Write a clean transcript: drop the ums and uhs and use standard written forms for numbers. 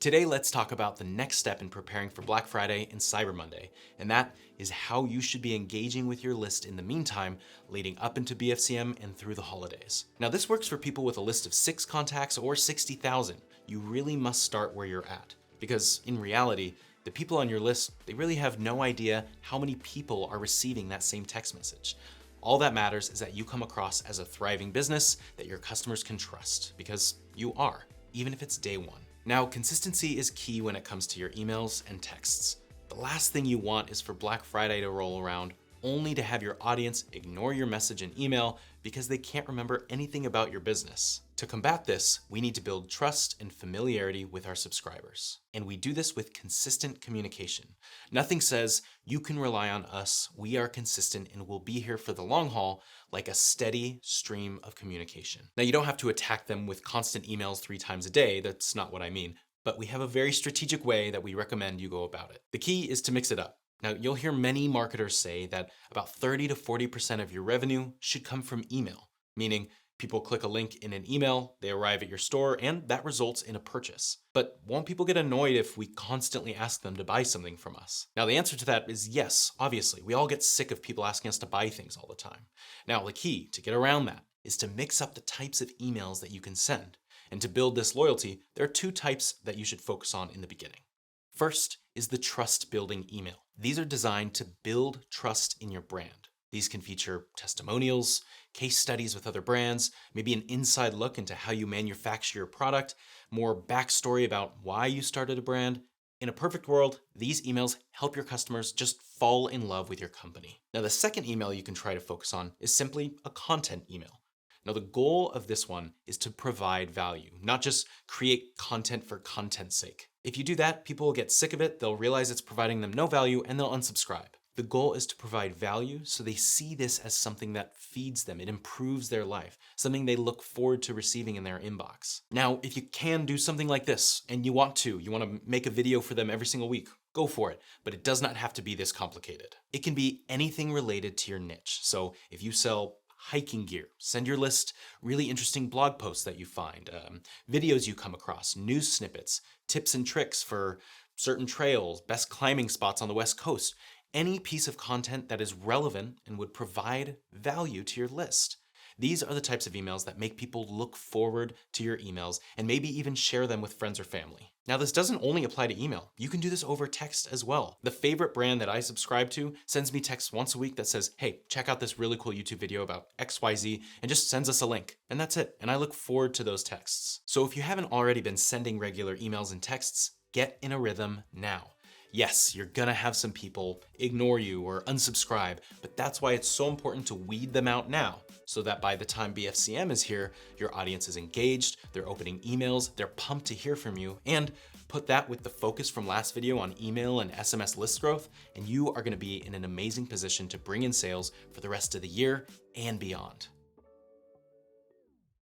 Today, let's talk about the next step in preparing for Black Friday and Cyber Monday, and that is how you should be engaging with your list in the meantime, leading up into BFCM and through the holidays. Now, this works for people with a list of 6 contacts or 60,000. You really must start where you're at, because in reality, the people on your list, they really have no idea how many people are receiving that same text message. All that matters is that you come across as a thriving business that your customers can trust, because you are, even if it's day one. Now, consistency is key when it comes to your emails and texts. The last thing you want is for Black Friday to roll around only to have your audience ignore your message and email because they can't remember anything about your business. To combat this, we need to build trust and familiarity with our subscribers. And we do this with consistent communication. Nothing says, you can rely on us, we are consistent and will be here for the long haul, like a steady stream of communication. Now, you don't have to attack them with constant emails 3 times a day, that's not what I mean, but we have a very strategic way that we recommend you go about it. The key is to mix it up. Now, you'll hear many marketers say that about 30 to 40% of your revenue should come from email, meaning people click a link in an email, they arrive at your store, and that results in a purchase. But won't people get annoyed if we constantly ask them to buy something from us? Now, the answer to that is yes, obviously. We all get sick of people asking us to buy things all the time. Now, the key to get around that is to mix up the types of emails that you can send. And to build this loyalty, there are 2 types that you should focus on in the beginning. First is the trust building email. These are designed to build trust in your brand. These can feature testimonials, case studies with other brands, maybe an inside look into how you manufacture your product, more backstory about why you started a brand. In a perfect world, these emails help your customers just fall in love with your company. Now, the second email you can try to focus on is simply a content email. Now, the goal of this one is to provide value, not just create content for content's sake. If you do that, people will get sick of it, they'll realize it's providing them no value, and they'll unsubscribe. The goal is to provide value so they see this as something that feeds them, it improves their life, something they look forward to receiving in their inbox. Now, if you can do something like this, and you want to make a video for them every single week, go for it, but it does not have to be this complicated. It can be anything related to your niche. So if you sell hiking gear, send your list really interesting blog posts that you find, videos you come across, news snippets, tips and tricks for certain trails, best climbing spots on the West Coast, any piece of content that is relevant and would provide value to your list. These are the types of emails that make people look forward to your emails and maybe even share them with friends or family. Now, this doesn't only apply to email. You can do this over text as well. The favorite brand that I subscribe to sends me text once a week that says, hey, check out this really cool YouTube video about XYZ, and just sends us a link. And that's it. And I look forward to those texts. So if you haven't already been sending regular emails and texts, get in a rhythm now. Yes, you're gonna have some people ignore you or unsubscribe, but that's why it's so important to weed them out now, so that by the time BFCM is here, your audience is engaged, they're opening emails, they're pumped to hear from you, and put that with the focus from last video on email and SMS list growth, and you are gonna be in an amazing position to bring in sales for the rest of the year and beyond.